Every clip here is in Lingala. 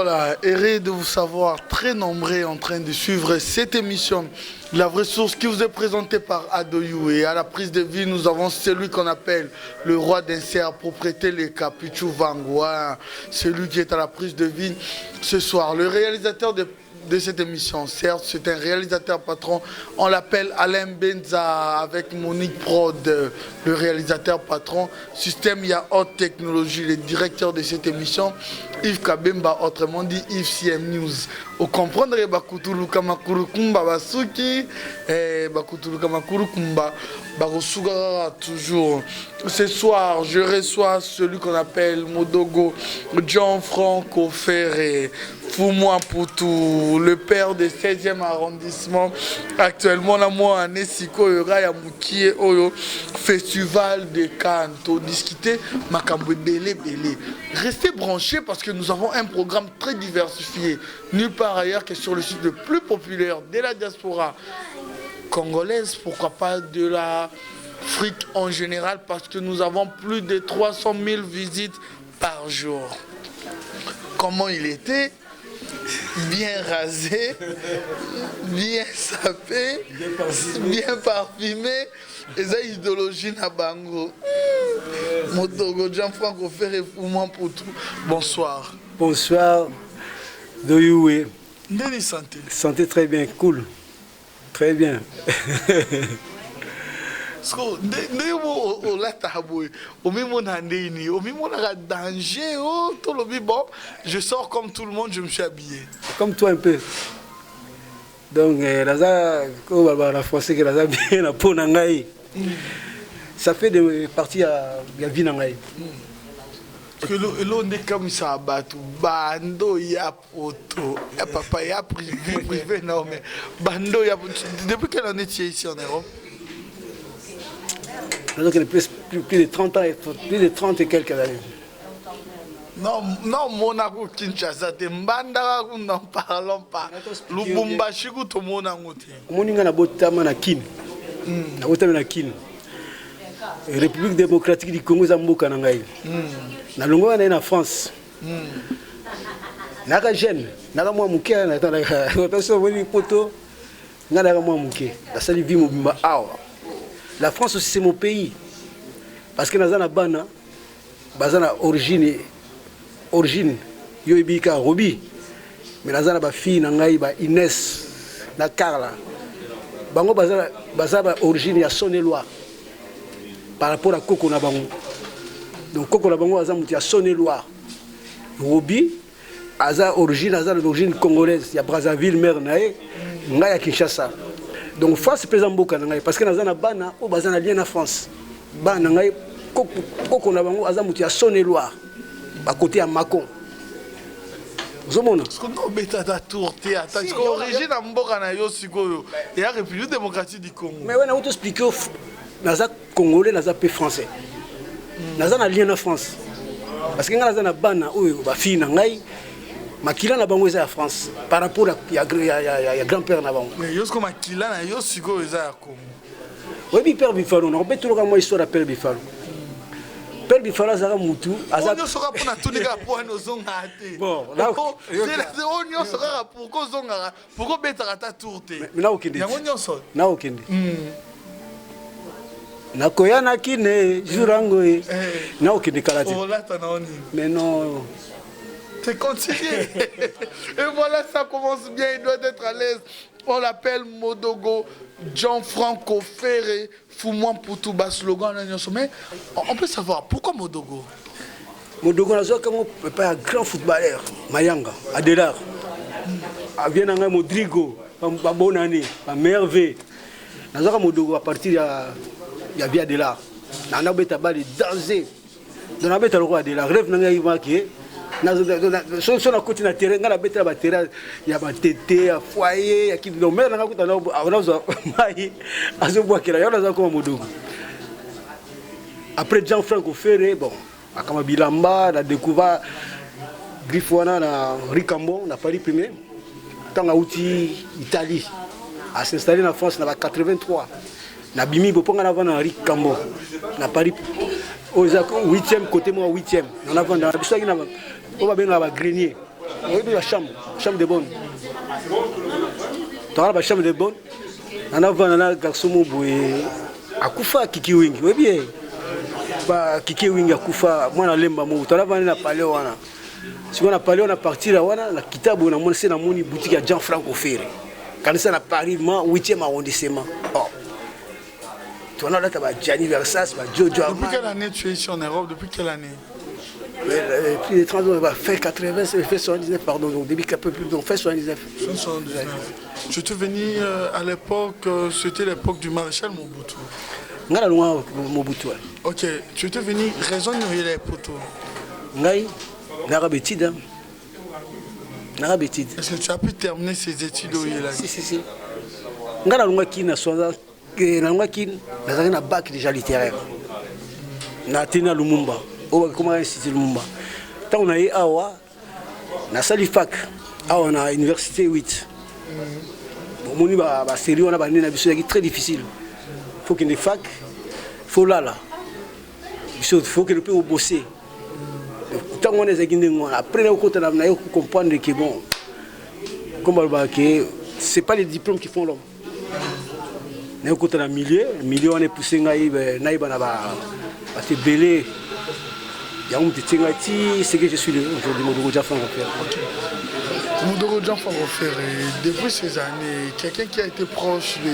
voilà, heureux de vous savoir très nombreux en train de suivre cette émission. La vraie source qui vous est présentée par Adoyou. Et à la prise de vie, nous avons celui qu'on appelle le roi d'Insert pour prêter les Capuchou Vangoua. Celui qui est à la prise de vie ce soir. Le réalisateur de cette émission, certes, c'est un réalisateur patron. On l'appelle Alain Benza avec Monique Prod, le réalisateur patron. Système, il y a haute technologie, le directeur de cette émission. Yves Kabemba, autrement dit Yves CM News. Au comprendre, Bakutulu Kamakuru Kumba Basuki, Bakutulu Kamakuru Kumba Barosuga toujours. Ce soir, je reçois celui qu'on appelle Modogo Jean-Franco Ferré, Foumoua Poutou, le père du 16e arrondissement. Actuellement, là, moi, en Essiko, Yamukie Oyo, Festival de Cannes. Discuter, Makambo Belé Belé. Restez branchés parce que nous avons un programme très diversifié. Nulle part ailleurs que sur le site le plus populaire de la diaspora congolaise, pourquoi pas de l'Afrique en général, parce que nous avons plus de 300 000 visites par jour. Comment il était? Bien rasé, bien sapé, bien parfumé. Et ça, idéologie na bango. Motogo Jean-Franco Ferré Foumoua Poutou. Bonsoir. Bonsoir. Doyoué. Ndeni santé. Santé très bien, cool. Très bien. Je sors comme tout le monde, je me suis habillé. Comme toi un peu. Donc, la français que la bien la peau nangaï. Ça fait de partie à la vie nangaï. Que l'on est comme ça, bando ya poto, ya papa ya privé, non mais bando ya. Depuis quelle année tu es ici en Europe? Donc, plus de 30 ans, plus de 30 et quelques années. Non, Monaco Kinshasa, Mbanda, n'en parlons pas. Lubumbashi, tout le monde a goûté. Moninga na botama na kin. Na botama na kin. République démocratique du Congo Zamboka nangai. Na longo na France. Naka jeune, naka mwa muke na tanda. Attention woni poto. Ngana mwa muke. La sali vie mobimba awa. La France aussi c'est mon pays. Parce que nazana bana bazana origine yoibika Robi. Mais nazana ba fille nangai ba Inès na Carla. Bango bazana origine ya Saône-et-Loire. Par rapport à Coco Nabango. Donc Coco Nabango a ya Saône-et-Loire. Robi aza d'origine congolaise, ya Brazzaville mère nae, ngaya Kinshasa. Donc France présent mboka nangai parce que nazana bana o bazana lien na France. Bana ngai Coco Nabango aza ya Saône-et-Loire. À côté à Macon. Zomona. Parce qu'on a bêta ta tourté, attends, parce qu'origine à mboka na yo sikoyo, et la République démocratique du Congo. Mais on a expliqué naza congolais, naza pe français. Naza na lien na France. Parce que naza na bana oyo ba fille na ngai makila na bango eza ya France par rapport à ya grand-père na bango. Mais yo comme makila na yo sikoyo eza ya Congo. Oui, bi père Bifalo, on peut tout le moi histoire appelle Bifalo. Père Bifalo azara mutu, azara. On sera pour na tous les gars pour nos zongate. Bon, là c'est on sera pour ko zongara, pour ko betara ta tourté. Mais là okende. Yango nyonso. Na okende. Nakoya na kine jurango e na okende kalate. Oh là t'en as. Mais non. C'est continué. Et voilà, ça commence bien, il doit être à l'aise. On l'appelle Modogo Jean-Franco Ferré Foumoua Poutou bas slogan. Mais on peut savoir pourquoi Modogo. Modogo nazo comme un grand footballeur Mayanga Adelar. Vient nga Modrigo, ba Bonani, ba Merveille. Nazo comme Modogo à partir ya via Adelar. Na beta ba de danser. Dans la beta le roi Adelar rêve nga il marqué. Sur la côté de terrain, il y a des terrains, il y a des tétés, il foyer, il y a qui donc mère n'a pas après Jean-Franco Ferré, bon, à Kamabilamba, on a découvert Griffouana na Ricambo, on a Paris premier. Quand on a outil Italie, à s'installer en France, on a 83. On a Bimi, on a avant Ricambo, on a Paris. Au 8e côté, moi 8e. On a vendu. On va bien avoir grenier. Oui, la chambre de bonne. Tu as la chambre de bonne. On a vu un garçon qui a kufa Kiki Wing. Oui, bien. Kiki Wing a kufa. Moi, je l'ai dit. Tu as vu un palais. Si on a parlé, on a parti là, on a quitté la boutique à Jean-Franco Ferré. Quand c'est à Paris, 8e arrondissement. Tu as là, tu as Gianni Versace, Jojo. Depuis quelle année tu es ici en Europe? Depuis quelle année? Plus de 30 ans, on va faire 80, fait 79, pardon, donc début un peu plus, donc fait 79. 79. Je suis venu à l'époque, c'était l'époque du maréchal Mobutu. Nga la loi Mobutu. Ok, tu étais venu raison de les poteaux. Ngai, Narabetide. Est-ce que tu as pu terminer ces études au Yéla? Si. Nga la loi qui n'a soit que la loi qui n'a un bac déjà littéraire. Na tena Lumumba. Comment institut Lumumba. Tant on a eu Awa, na Salifac, on a université 8. Bon, on a série, on a une très difficile. Il faut qu'il y ait fac, il faut là. Il faut que le pays bosser. Tant qu'on est après on comprendre que bon, c'est pas les diplômes qui font l'homme. On est dans le milieu on est poussé à te belé. C'est que je suis aujourd'hui Modoro Diafan Rofer. Modoro Diafan Rofer, depuis ces années, quelqu'un qui a été proche de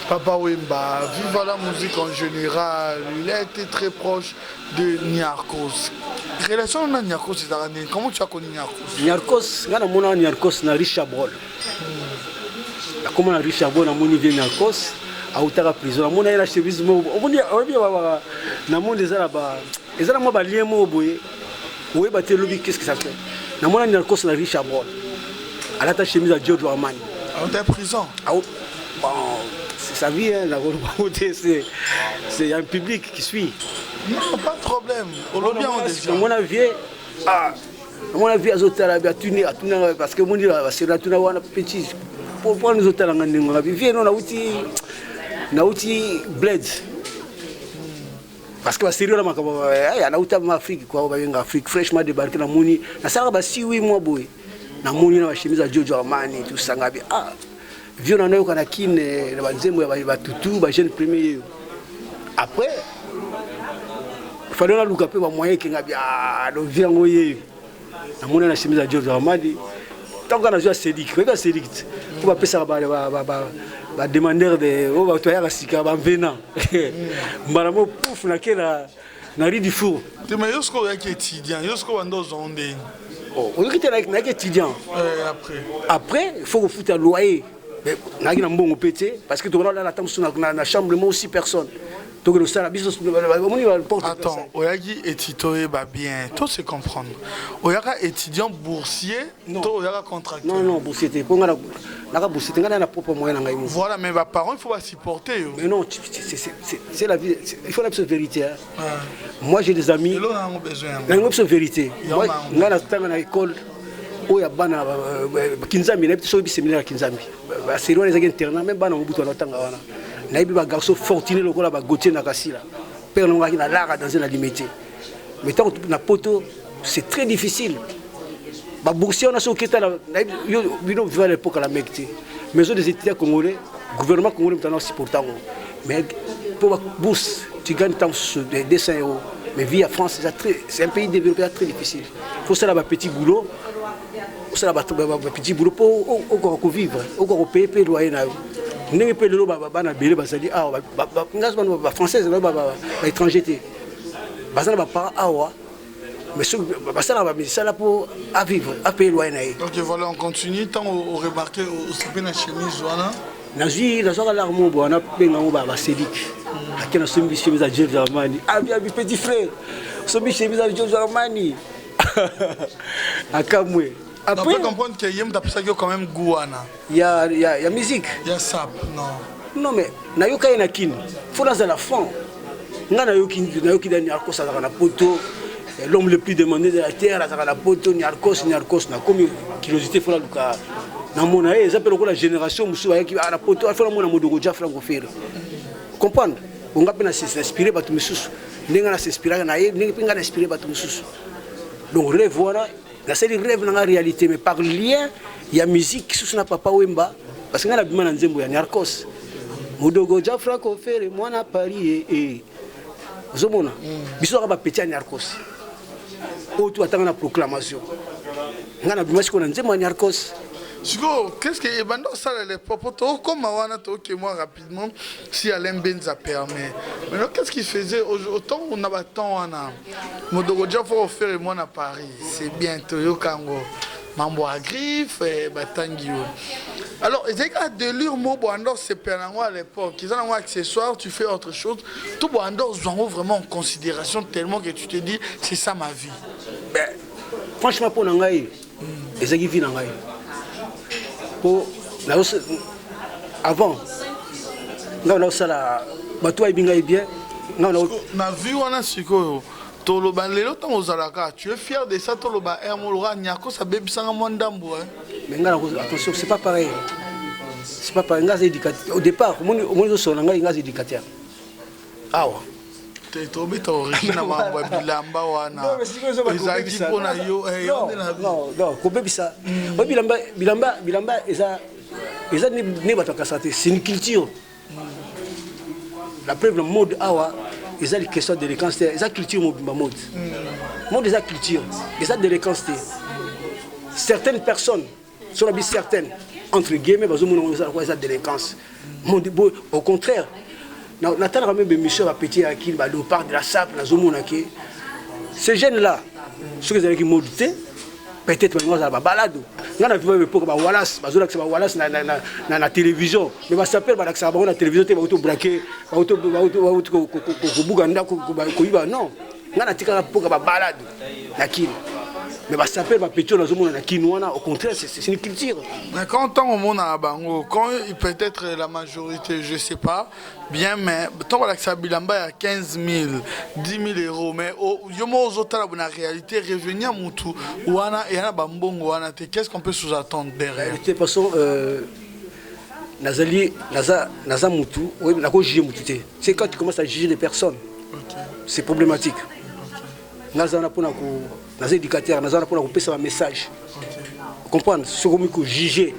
Papa Wemba, vive la musique en général, il a été très proche de Niarkos. Relation avec Niarkos, comment tu as connu Niarkos? Niarkos na Richard Brol. Comment na Richard Brol na moni vient Niarkos, a utara prison. Mona ina chemise mo. Omoni na monde des arabes. Et ça, moi, je suis qu'est-ce que ça fait? Je suis Niarkos na Richard Brol. Elle a ta chemise à Giorgio Armani. On est en prison. C'est sa vie, hein, c'est un public qui suit. Non, pas de problème. Mon avis, à Zotala, parce que mon Dieu, c'est la Tuna petit. Pour prendre les hôtels, on a outil bled. Parce que la série, on a outil en Afrique, quoi, en Afrique, fraîchement débarqué dans Mouni. Na ça va 6-8 mois, boy. Na Mouni, na chemise à Giorgio Armani, tout ça. Vieux on a eu quand Kin, les Toutou, les jeunes premiers. Après, il fallait que nous ayons moyen que nous viens envoyer. Nous avons chemise à Giorgio Armani. Tant qu'on a joué à Cédric, on va appeler ça un demandeur de. On va toyer à Sika, un venant. Maramo pouf, na riz du four. Mais est-ce qu'on est étudiant? Est-ce qu'on est dans un on est étudiant. Après, il faut que vous foutiez un loyer. Parce que tu as la chambre, moi aussi personne. Attends, Oyagi étudiant bien, tout se comprendre. Oyaka étudiant boursier, tout Oyaka contracteur. Non, boursier, voilà, mais mes parents, il faut supporter. Mais non, c'est la vie, il faut la vérité. Moi j'ai des amis, il faut la vérité. Moi, dans l'école, il y a Kinzambi, il y a des séminaires Kinzambi. C'est loin des internats, même dans il y a des garçons fortunés, il y a des Gauthier Nakasila. Père, il y a l'art dans la limite. Mais tant que tu as poteau, c'est très difficile. Les boursiers, on a ce qui est à l'époque à la Mecte. Mais les étudiants congolais, le gouvernement congolais est supportant. Mais pour la bourse, tu gagnes tant de 200 €. Mais vie en France, c'est un pays développé très difficile. Il faut ça un petit boulot. Il faut ça un petit boulot pour vivre, pour payer le loyer. Nous ne pouvons pas les Français, les étrangers. Mais ça là pour vivre, à payer le loyer. Ok, voilà, on continue. Tant on remarque au la chemise, voilà. On a payé Cédric. On a chemise à Giorgio Armani. Ah, petit frère, on a chemise à Giorgio Armani. À Kamwe. Après, on peut comprendre qu'il y a quand même Gouana. Il y a musique. Il y a sap, non. Non, mais il faut dans la fin. Il y a l'homme le plus demandé de la terre, il y a la poto, il y a comme curiosité, il faut la génération qui a la poto, il faut la Modoro Diafan Rofer. Comprendre? On va s'inspirer par tout le monde. On va s'inspirer par tout le monde. Donc, revoir. C'est le rêve dans la réalité, mais par lien, il y a musique, sous na papa Wemba, parce que nous avons un Nzembo, il y a Narcos. Modogo Franco Ferré, moi à Paris et Zomona. Bisous à petit à Narcos. Oh, tu attends la proclamation. Nous avons un Nzembo à Narcos. Qu'est-ce que Ebando ça les propos comme Awana que moi rapidement si Alain Benza permet. Maintenant qu'est-ce qu'il faisait autant on a battant Wana Modogo faut faire moi à Paris. C'est bien Toyo Kango. Mambo à griffe batangio. Alors ils ont de lire mot Boandor c'est penango à l'époque. Ils ont un accessoire, tu fais autre chose. Tout Boandor ont vraiment en considération tellement que tu te dis c'est ça ma vie. Ben franchement pour Nangaï, ils ont qui vivent Nangaï. Avant, on a ça là, bateau est bien. Na vu on a siko toloba lelo ton ozalaka. Tu es fier de ça toloba ermolora nyako sa bebi sanga mondambo hein. Mais attention, c'est pas pareil. C'est pas pareil, ngaz éducateur. Au départ, au moins on a ngaz éducateur. Ah ouais. Tobi to origine mambo bilamba wana. Ezaki pona yo non, ko bebisa. Bilamba eza ne bataka santé, c'est une culture. La preuve le mode awa, eza les questions de délinquance, eza culture mobimba mode. Mode eza culture, eza délinquance. Certaines personnes sont habillées certaines entre guillemets bazomona eza délinquance. Au contraire, Nathan Ramé Bémichel a pété à qui le léopard de la sape, la zomonake. Ces jeunes-là, ceux qui ont été modités, peut-être qu'ils ont balade. Nous avons vu que Wallace, Wallace dans la télévision. Mais ça s'appelle dans la télévision, tu vas braquer, non. Nous avons vu balade. Mais ça s'appelle pétrole dans le monde, au contraire, c'est une culture. Mais quand on monte à Bango, quand peut-être la majorité, je ne sais pas, bien, mais tant que ça bilamba à 15 000, 10 000 euros, mais la réalité, revenir à Moutou, qu'est-ce qu'on peut sous-attendre derrière? De toute façon, Naza Moutou, c'est quand tu commences à juger les personnes, c'est problématique. Naza éducateur, nous allons pour un message. Comprendre ce qu'on peut juger.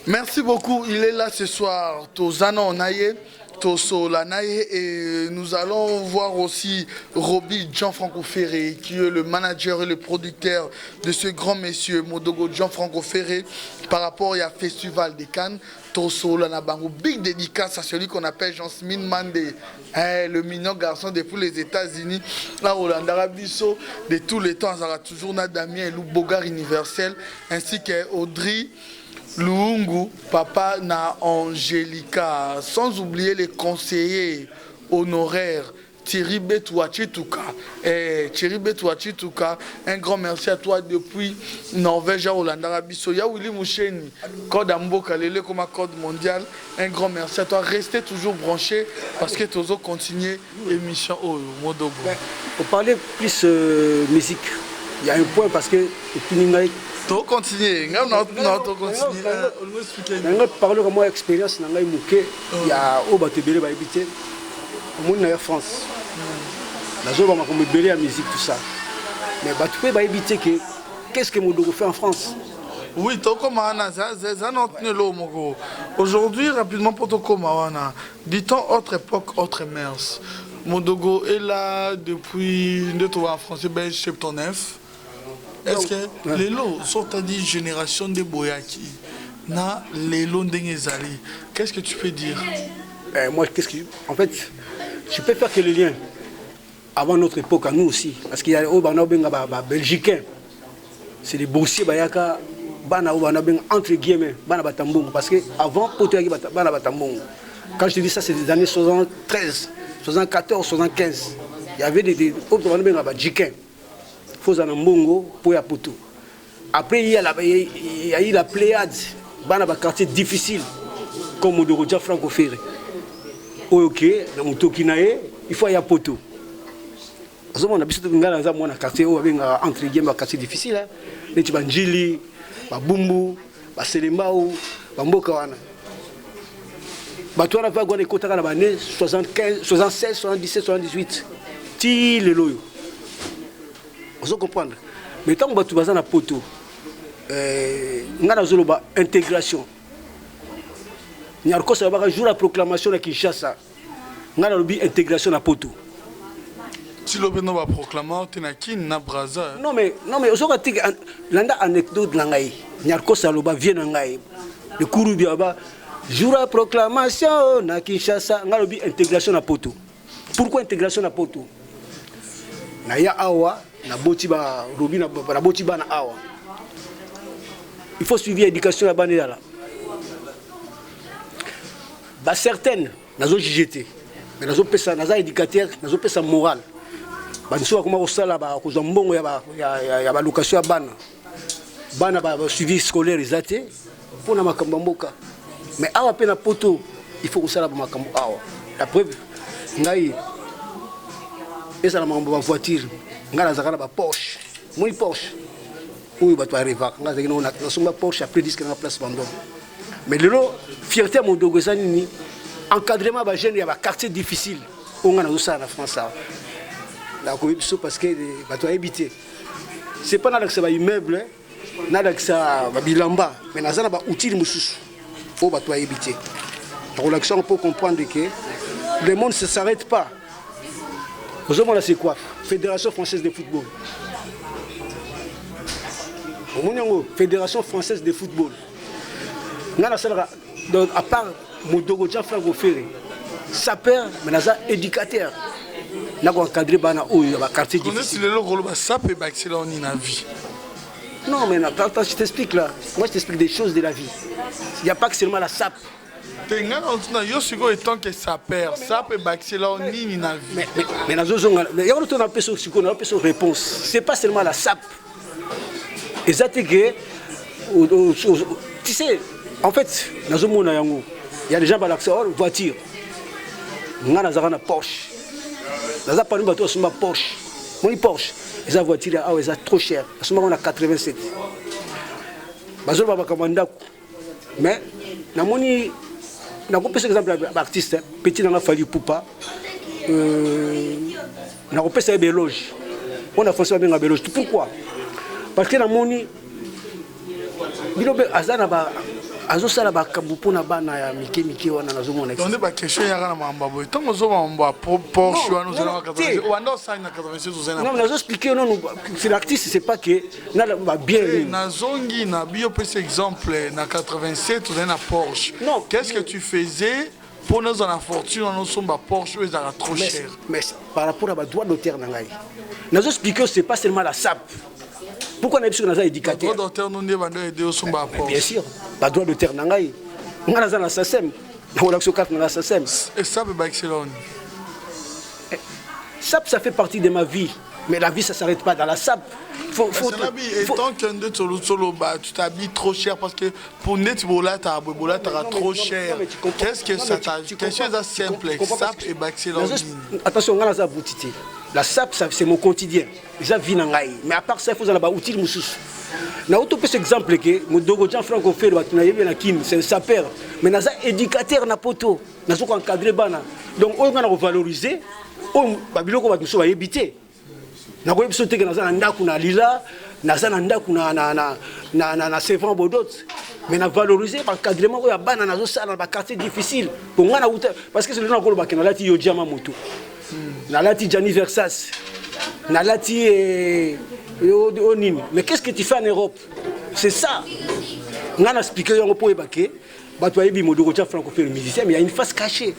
Merci beaucoup. Il est là ce soir. Tozano Naye, Tosola Naye, et nous allons voir aussi Roby Gianfranco Ferré, qui est le manager et le producteur de ce grand monsieur Modogo Gianfranco Ferré par rapport au Festival de Cannes. Tosola Nabango, big dédicace à celui qu'on appelle Jean-Smith Mandé, le mignon garçon depuis les États-Unis, là Roland Arabiso, de tous les temps, ça aura toujours Damien et Lou Bogar universel, ainsi qu'Audrey Luungu, papa na Angelica, sans oublier les conseillers honoraires. Thierry Betouachituka, un grand merci à toi depuis Norvège à Hollande Arabie Saoudite. Willy Moucheni, code Amboka, comme code mondial, un grand merci à toi. Restez toujours branchés parce que tu as continué l'émission au Modogo. Pour parler plus musique, il y a un point parce que tu continues. On parler de mon expérience, il y a Obatebele Baibité. Au monde Air France, la zone va me béler la musique, tout ça. Mais tu peux éviter que qu'est-ce que Modogo fait en France? Oui, aujourd'hui, rapidement, pour dit-on autre époque, autre mœurs. Modogo est là depuis en français, 79. Est-ce que les lots sont à dire génération de Boyaki? Na les lots d'Engezali. Qu'est-ce que tu peux dire? Moi, en fait, je peux faire que le lien avant notre époque, à nous aussi. Parce qu'il y a des Belgicains, c'est des boursiers, entre guillemets, parce qu'avant, quand je te dis ça, c'est des années 73, 74, 75. Il y avait des Belgicains, Faux Anambongo, Poya Poto. Après, il y a eu la Pléiade, dans un quartier difficile, comme Modogo Gianfranco Ferré. Ok, il faut y avoir poteau. On a un quartier entre guillemets, un quartier difficile. Les Tibandjili, Bumbu, Selembao, Bambokawana. On a fait des quotas dans les années 75, 76, 77, 78. Ti le loyo. Vous comprenez? Mais tant que tu vas dans poto, on a intégration. Il y a un jour la proclamation de Kinshasa. On a intégration à poto. Si le bénin va proclamer, tu n'as qu'une na braza. Non mais vous avez une anecdote là. Il y a un vient le courou biaba. Jour la proclamation na Kinshasa. On a intégration à poto. Pourquoi intégration à poto? Na ya awa na botiba robina na botiba na awa. Il faut suivre l'éducation à Banela. Bah certaines, nous avons JGT, mais nous avons éducateur, nous avons moral. Bah nous sommes comme au sala, bah nous avons bon, il y a location à Bana, bah suivi scolaire ils athées pour na makambamboka. Mais awa pe na poto, il faut que ça la makambo awa. La preuve, ngai, et ça la makambo voiture, ngai la zakana ba Porsche, moi Porsche. Oui, bah tu arrives à la Porsche après 10 ans place Bandon. Mais le fierté à mon dogozani, encadrement de jeunes, il y a un quartier difficile. On a ça en France. Parce que tu as habité. Ce n'est pas dans un immeuble, dans un bilamba, mais dans un outil de moussous. Il faut que tu aies habité. La relation, on peut comprendre que le monde ne s'arrête pas. Vous avez c'est quoi? Fédération française de football. Fédération française de football. À part Modogo Franco Ferré, sapeur, mais il y éducateur. Il y a encadré le quartier difficile. Non, mais je t'explique là. Moi, je t'explique des choses de la vie. Il n'y a pas que seulement la SAP. Mais réponse. C'est pas seulement la SAP. Et ça, tu sais, en fait, il y a des gens qui ont accès à une voiture. Il y a une Porsche. Il y a une Porsche. Mon Porsche, les voitures sont trop chères. On a 87. Mais, je vais par exemple l'artiste, petit dans la famille Poupa. Je vais des loges. On a fait des loges. Pourquoi? Parce que dans mon azosala bakambu na bana ya mike wana nazomona on est ba question ya kana mambabo tango zo mamba Porsche wana zona 87 wanda osana na 87 zona non nazo expliquer non c'est l'artiste c'est pas que na ba bien na zongi na bio pese exemple na 87 zona na Porsche qu'est-ce que tu faisais pour nous en fortune on somba Porsche ils sont trop cher mais par rapport à ba droit d'auteur na ngai nazo expliquer c'est pas seulement la SAP. Pourquoi on a besoin d'un éducateur? Bien sûr, pas droit de terre nangai. On a un SACEM, on a un carte dans la SACEM. Et ça, ça fait partie de ma vie, mais la vie ça s'arrête pas dans la SAP. Et tant que tu t'habilles trop cher parce que pour net bola t'as trop cher. Qu'est-ce que ça t'a? Quelque chose de simple, SAP et Baxelone. Attention, on a la boutite. La SAP, c'est mon quotidien. Mais à part ça, il faut avoir outil de moussous. Je vais vous exemple que mon dogo Jean Franco Ferré, c'est un sapeur, mais il est éducateur na poto, il est encadré bana. Donc on va valoriser, on va éviter. Na ko ebiso teke na ndaku na lila, na ndaku na Sévan Bodot, mais na valoriser encadrement ya bana na zo sala na quartier difficile. Parce que c'est le nom ko ba ke na lati yo diama moto. Na lati Gianni Versace. Na lati Onini. Mais qu'est-ce que tu fais en Europe? C'est ça. On a expliqué yango po ebake. Bato yebi Modogo Tia Franco Ferré musicien, mais il y a une face cachée.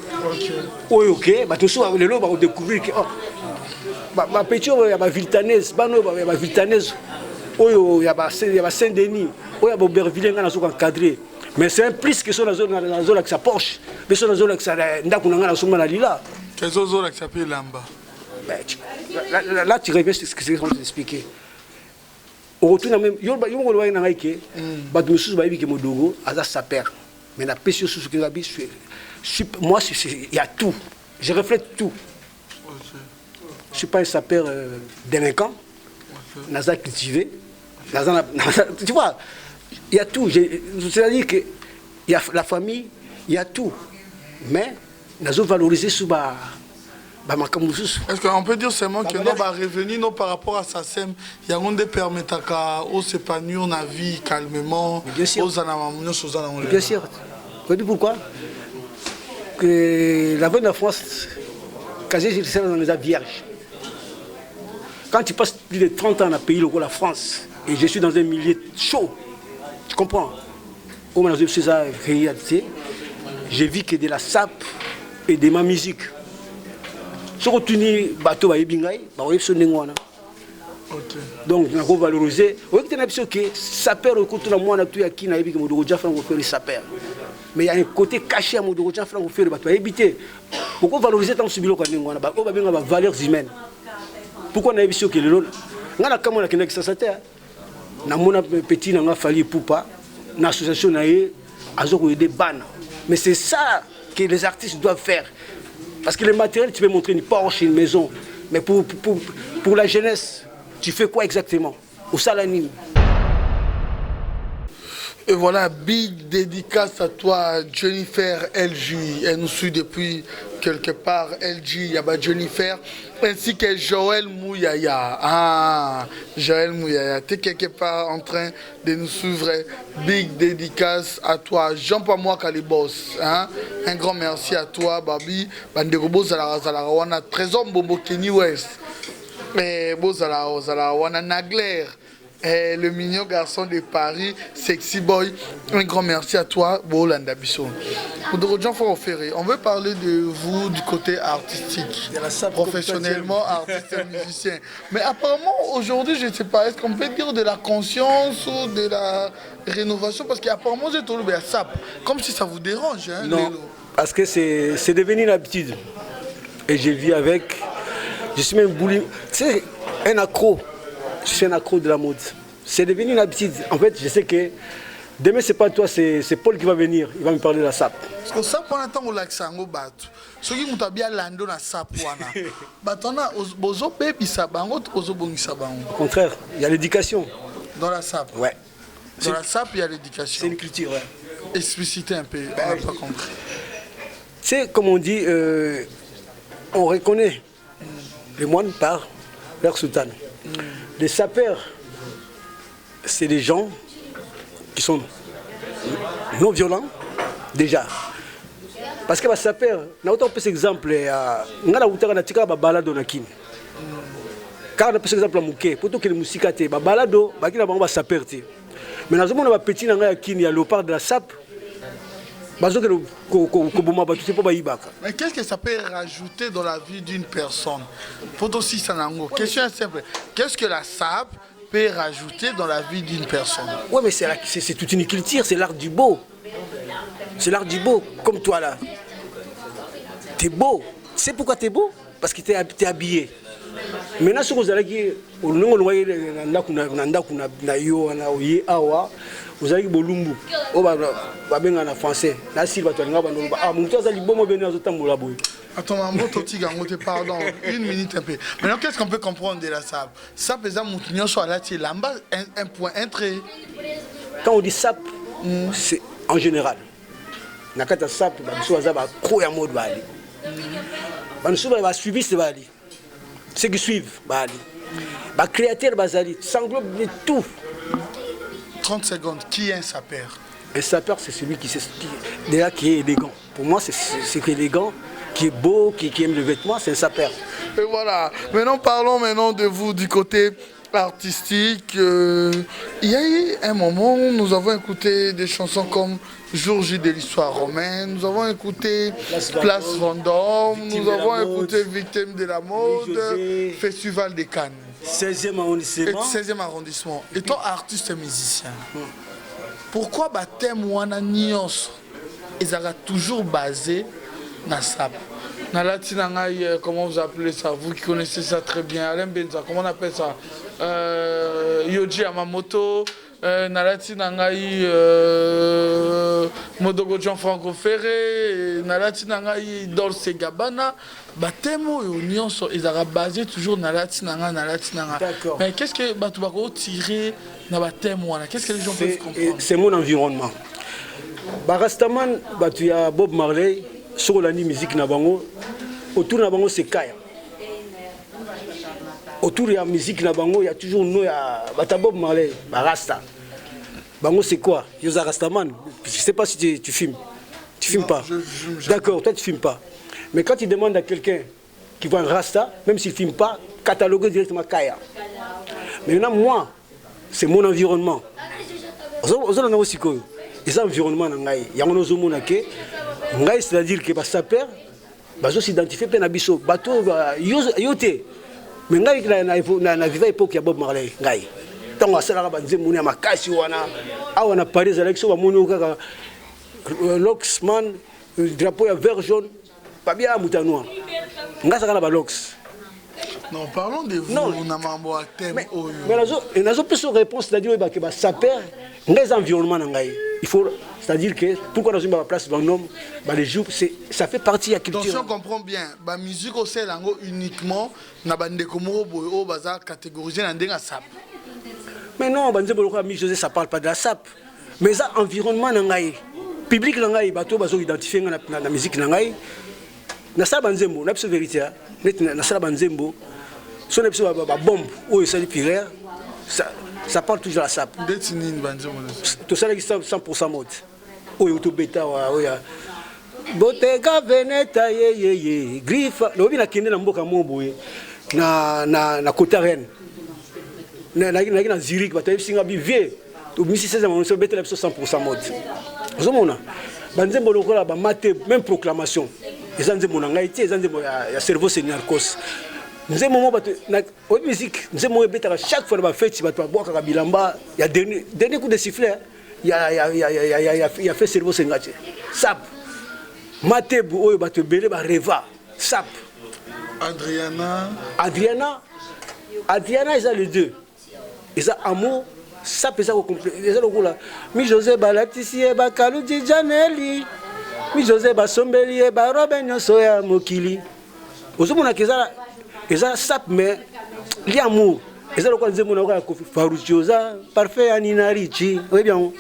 OK, bato so le lo ba découvrir que ma petit il y a ma Viltanaise, bano il y a ma Viltanaise. Il y a Saint-Denis, il y a Aubervilliers ngana so encadré. Mais c'est un plus que sur la zone avec sa Porsche, mais sur la zone avec sa ndaku ngana so na lila. Quelles zones qui s'appelle Lamba? Là tu reviens sur ce que je vais t'expliquer. On retourne même yo ngolo wa na ngai bato mususu ba yebi ke Modogo aza sapeur. Mais la pêche sous ce que moi il y a tout. Je reflète tout. Je ne suis pas un sapeur délinquant, Naza cultivé. Tu vois, il y a tout. C'est-à-dire qu'il y a la famille, il y a tout. Mais nous avons valorisé sous Est-ce qu'on peut dire seulement que nous va revenir par rapport à ça, il y a des permettent à s'épanouir dans la vie calmement, bien sûr. Bien sûr. Vous savez pourquoi? Que la bonne de la France, quasi c'est dans les vierges. Quand tu passes plus de 30 ans dans un pays comme la France, et je suis dans un milieu chaud, tu comprends? Au moment où je suis à réalité, j'ai vu que de la sape et de ma musique. Si on continue bateau va ébingaï, bah on est sur n'engwana. Donc on va valoriser. Oui, tu n'as pas que ça perd au côté de moi na tout qui n'a ébi que mon dojo faire on fait ça perd. Mais il y a un côté caché à mon dojo faire on fait le bateau éviter. Pourquoi valoriser tant subilo quand n'engwana? Bah on va bien avoir valeurs humaines. Pourquoi on a ébi que le lot? Ngana kama na kena ça terre. Na mona petit na fali poupa. L'association a eu des bannes. Mais c'est ça que les artistes doivent faire. Parce que le matériel, tu peux montrer une Porsche, une maison. Mais pour la jeunesse, tu fais quoi exactement? Au Salanine. Et voilà, big dédicace à toi, Jennifer LG. Elle nous suit depuis quelque part, LG, il y a Jennifer, ainsi que Joël Mouyaya. Ah, Joël Mouyaya, tu es quelque part en train de nous suivre. Big dédicace à toi, Jean-Pamois Kalibos. Hein? Un grand merci à toi, Babi. Bandegobos Zalawana, Trésor Bombo Kenny West. Et Bozalawana Nagler. Le mignon garçon de Paris, Sexy Boy, un grand merci à toi, Bolanda Bisson. On veut parler de vous du côté artistique, professionnellement, artiste et musicien. Mais apparemment, aujourd'hui, je ne sais pas, est-ce qu'on peut dire de la conscience ou de la rénovation? Parce qu'apparemment, j'ai trouvé à SAP, comme si ça vous dérange. Hein, non, parce que c'est devenu une habitude. Et je vis avec. Je suis même bouli. Tu sais, un accro. Je suis un accro de la mode. C'est devenu une habitude. En fait, je sais que demain, c'est pas toi, c'est Paul qui va venir. Il va me parler de la SAP. Parce que SAP, on attend au lac Sango Batu. Ceux qui ont bien landé dans la SAP, au contraire, il y a l'éducation. Dans la SAP? Ouais. Dans la SAP, il y a l'éducation. C'est une culture, ouais. Expliciter un peu, on n'a pas compris. Tu sais, comme on dit, on reconnaît les moines par leur soutane. Les sapeurs, c'est des gens qui sont non violents, déjà. Parce que les sapeurs, on a autant cet exemple, on a autant balado na kin. Car on a cet exemple à Mouké, pour tout que les musiques te balado, bah qui n'a pas sapeur te. Mais dans ce monde on a petit na kin, il y a le part de la sape. Mais qu'est-ce que ça peut rajouter dans la vie d'une personne? Question simple. Qu'est-ce que la SAP peut rajouter dans la vie d'une personne? Oui, mais c'est toute une culture, c'est l'art du beau. C'est l'art du beau, comme toi là. T'es beau. Tu sais pourquoi t'es beau? Parce que t'es habillé. Maintenant, ce que vous allez dire, vous avez bolumbu o ba benga na français na silva to ngaba no ah mon toza libomo bena zotambola boy. Attends, pardon, une minute un peu. Maintenant, qu'est-ce qu'on peut comprendre de la SAP? SAP, par exemple, un point, un trait. Quand on dit SAP, c'est en général. Nakata SAP, on va trop en mode bali. On va suivre ce bali. Ceux qui suivent bali. Ba créateur bazali, ça englobe de tout. 30 secondes, qui est un sapeur? Un sapeur, c'est celui qui est élégant. Pour moi, c'est élégant, qui est beau, qui aime le vêtement, c'est un sapeur. Et voilà. Maintenant, parlons de vous du côté artistique. Il y a eu un moment où nous avons écouté des chansons comme Jour J de l'histoire romaine, nous avons écouté Place Vendôme, nous avons écouté Victime de la mode, Festival de Cannes. 16e arrondissement. 16e arrondissement. Étant artiste et musicien, pourquoi thème wana nyonso ezaka toujours basé na SAP? Na latinangai, comment vous appelez ça? Vous qui connaissez ça très bien, Alain Benza, comment on appelle ça? Yoji Yamamoto, na latinangai Modogo Gianfranco Ferré, na latinangai Dolce Gabbana. Batemo et nyonso ezaka basé toujours na latinanga. D'accord. Mais qu'est-ce que tu vas tirer na batemo wana? Qu'est-ce que les gens peuvent comprendre? C'est mon environnement. Barastaman, tu as Bob Marley sur la musique na bango. autour de la bango c'est Kaya. Autour de la musique na bango il y a toujours nous ya Bob Marley, Rasta. Bango c'est quoi? Yosa Rastaman. Je sais pas si tu filmes. Tu filmes pas. D'accord, toi tu filmes pas. Mais quand tu demandes à quelqu'un qui voit un Rasta, même s'il filme pas, cataloguer directement Kaya. Mais maintenant moi, c'est mon environnement. Et ça environnement ngai, il y a un autre monde qui ngai, c'est-à-dire que ça perd, bazo s'identifier pe na biso, bato yote. Mais ngai na viva époque ya Bob Marley ngai. Tant à cela banze moni ya makasi wana, awana Paris élection ba moni kaka Loxman, drapeau ya vert jaune, pas bien mutanoa. Ngai ça la ba Lox. Non, parlons de vous, on a mambo à thème. Mais la réponse, c'est-à-dire que ça perd les environnements. Il faut, c'est-à-dire que pourquoi dans une place d'un homme, les jours, ça fait partie de la culture. Donc si on comprend bien, la musique au sein uniquement, na bande komoro boyo baza catégorisé dans des sap. Mais non, bande boloko mi José ça parle pas de la sap. Mais ça environnement nangai, public nangai, bato bazo identifier na musique nangai. Na sa banzembo, na vérité, na sa banzembo. Si on a une bombe ou une pirère, ça parle toujours à ça. Tout ça est 100% mode. Oui, tout bêta, oui. Botega veneta ye griffe. Le bien qui est dans mboka moboé na côté reine. Na Zurich, bataille singa bivé. Tout 1600 on se bêta 100% mode. Zomona. Banzembo lokola ba maté même proclamation. Les anzembo na ngaiti, les anzembo ya cerveau seniorcos. Nous avons la musique, nous avons chaque fois que fête, il y a dernier coup de sifflet, il y a fait cerveau sengate. Sap. Matebou, il y a Reva. Sap. Adriana, ils ont les deux. Ils ont amour, sap, ils ont complet. Ils ont le goût là. Mi José Balatisi, Bakalou Janelli. Mi José Basombeli, Robin Soya Mokili. Vous avez et ça sap mais l'amour et ça le quoi nzembo na kwa kofi faruchioza parfait anina richi oui bien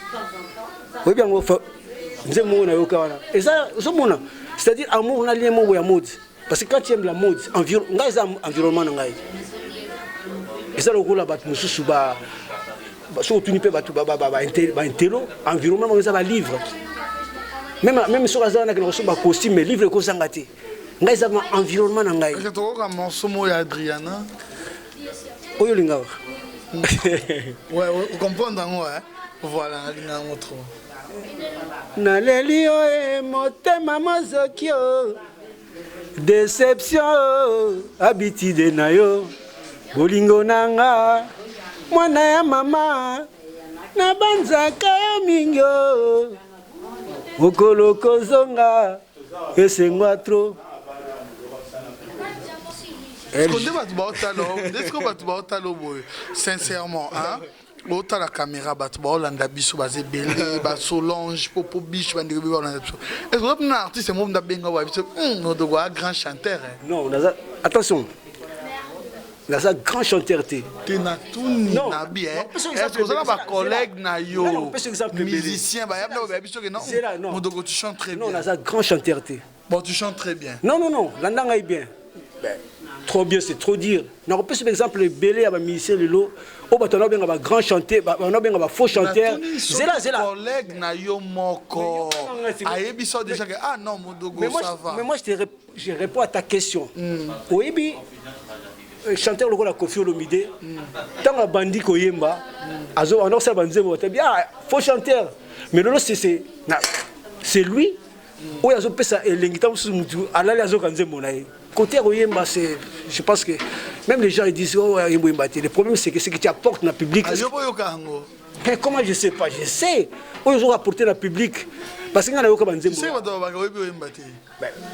nzembo na yoka wana et ça somona c'est-à-dire amour na lien mo ya mode parce que quand tu aimes la mode environnement ngai et ça le ko la bat mususu ba so tu ni pe ba intelo environnement ça va livre même sur la zone na ko costume mais livre ko sangati. Ngai za environnement na ngai. Est-ce que tu as un morceau ya Adriana? Oyo linga. Ouais, vous comprenez hein? Voilà, linga motro. Na lelio e motema mozokio. Déception habitude na yo. Bolingo nanga. Mwana ya mama. Na banzaka yo mingyo. Okolo kozonga. Esengwa trop. Est-ce que tu as sincèrement, hein? Autant la caméra, Batba, biso, basé belé, Solange, Popo Biche, est-ce que tu as un artiste, c'est mon grand chanteur? Non, attention. Il a un grand chanteur. Tu as tout nabi, hein? Est-ce que tu as un collègue, musicien, non, tu chantes très bien. Non, il a un grand chanteur. Bon, tu chantes très bien. Non, l'andang est bien. Trop bien, c'est trop dire. On peut par exemple Belé à musicien Lelo, on a bien un grand chanteur, on a bien un faux chanteur. C'est là. Collègue na yo moko. Ayebi so déjà que ah non Modogo ça va. Mais moi je réponds à ta question. Oyebi chanteur le la Koffi Olomide. Tant la bandi koyemba, azo on a ça banzemo, bien faux chanteur. Mais Lelo c'est lui. Oui, azo pesa elengita musu mutu alali azo kanzemo na ye. Côté Oyemba, je pense que même les gens ils disent oh Oyemba. Le problème c'est que ce que tu apportes dans le public. Mais comment je sais pas, je sais. Ils ont apporté dans le public parce que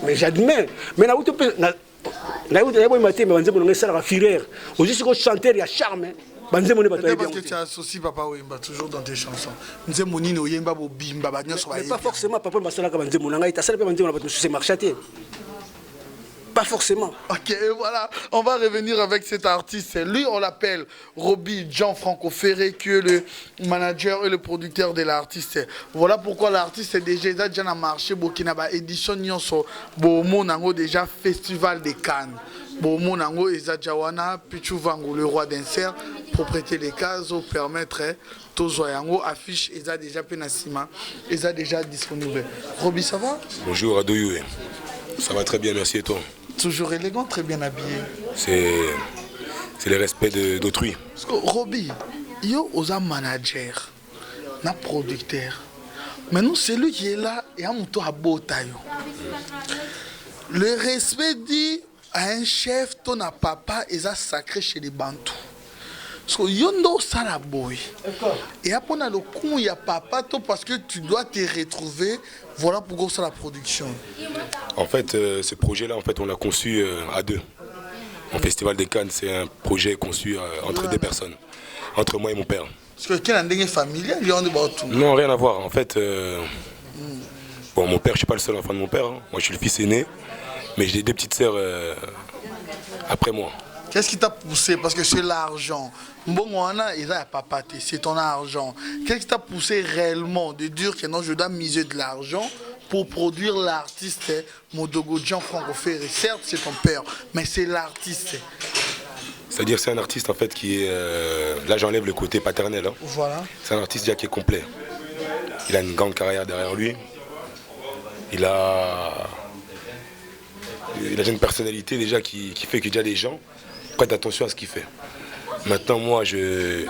mais j'admets. Mais chanteur il y a charme. Parce que tu associes Papa Oyemba toujours dans tes chansons. Mais pas forcément Papa Masalaka Banzemo Nanga, c'est marchaté. Pas forcément. Ok, et voilà, on va revenir avec cet artiste. Lui, on l'appelle Roby Gianfranco Ferré, qui est le manager et le producteur de l'artiste. Voilà pourquoi l'artiste est déjà dans le marché Burkina édition Nyonso, Nango déjà Festival de Cannes. Nango Ezajawana, Pichu Vango, le roi d'insert, propriété des cases, permettre Tozoyango, affiche, Eza déjà Penasima, Eza déjà disponible. Roby, ça va? Bonjour Adoyoué. Ça va très bien, merci et toi? Toujours élégant, très bien habillé. C'est le respect d'autrui. Parce que Roby, yo osa manager, na producteur. Mais nous, c'est lui qui est là et a mon tour à Botayo. Le respect dit à un chef, ton papa, est sacré chez les Bantous. Parce que yondo sala boy. Et après on a le coup, il y a papa, toi, parce que tu dois te retrouver. Voilà pourquoi c'est la production. En fait, ce projet-là, en fait, on l'a conçu à deux. Au Festival des Cannes, c'est un projet conçu entre deux personnes, entre moi et mon père. Parce que quel est familial, il y a tout. Non, rien à voir. En fait, bon, mon père, je suis pas le seul enfant de mon père. Hein. Moi, je suis le fils aîné, mais j'ai deux petites sœurs après moi. Qu'est-ce qui t'a poussé? Parce que c'est l'argent. Bon, papa, c'est ton argent. Qu'est-ce qui t'a poussé réellement de dire que non, je dois miser de l'argent pour produire l'artiste Modogo Gianfranco Ferré? Certes, c'est ton père, mais c'est l'artiste. C'est-à-dire c'est un artiste en fait qui est... là, j'enlève le côté paternel. Hein. Voilà. C'est un artiste déjà qui est complet. Il a une grande carrière derrière lui. Il a une personnalité déjà qui fait que déjà les gens prêtent attention à ce qu'il fait. Maintenant, moi, je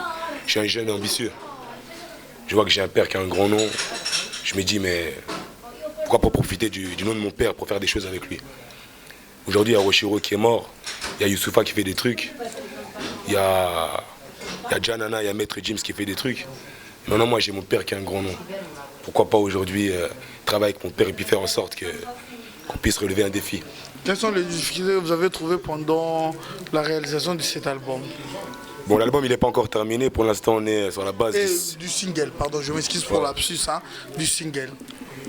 suis un jeune ambitieux. Je vois que j'ai un père qui a un grand nom. Je me dis, mais pourquoi pas profiter du nom de mon père pour faire des choses avec lui? Aujourd'hui, il y a Rochiro qui est mort. Il y a Youssoufa qui fait des trucs. Il y a Janana, il y a Maître James qui fait des trucs. Maintenant, moi, j'ai mon père qui a un grand nom. Pourquoi pas aujourd'hui travailler avec mon père et puis faire en sorte qu'on puisse relever un défi? Quelles sont les difficultés que vous avez trouvées pendant la réalisation de cet album? Bon, l'album il n'est pas encore terminé. Pour l'instant, on est sur la base du single. Pardon, je m'excuse pour l'absus, hein, du single.